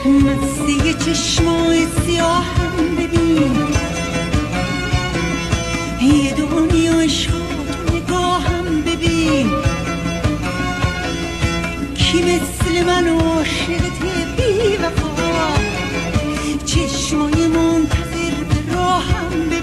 مستی چشمای سیاهم ببین، یه دنیا شاد نگاهم ببین، کی مثل من عاشقت بی وفا، چشمای منتظر به راهم ببین.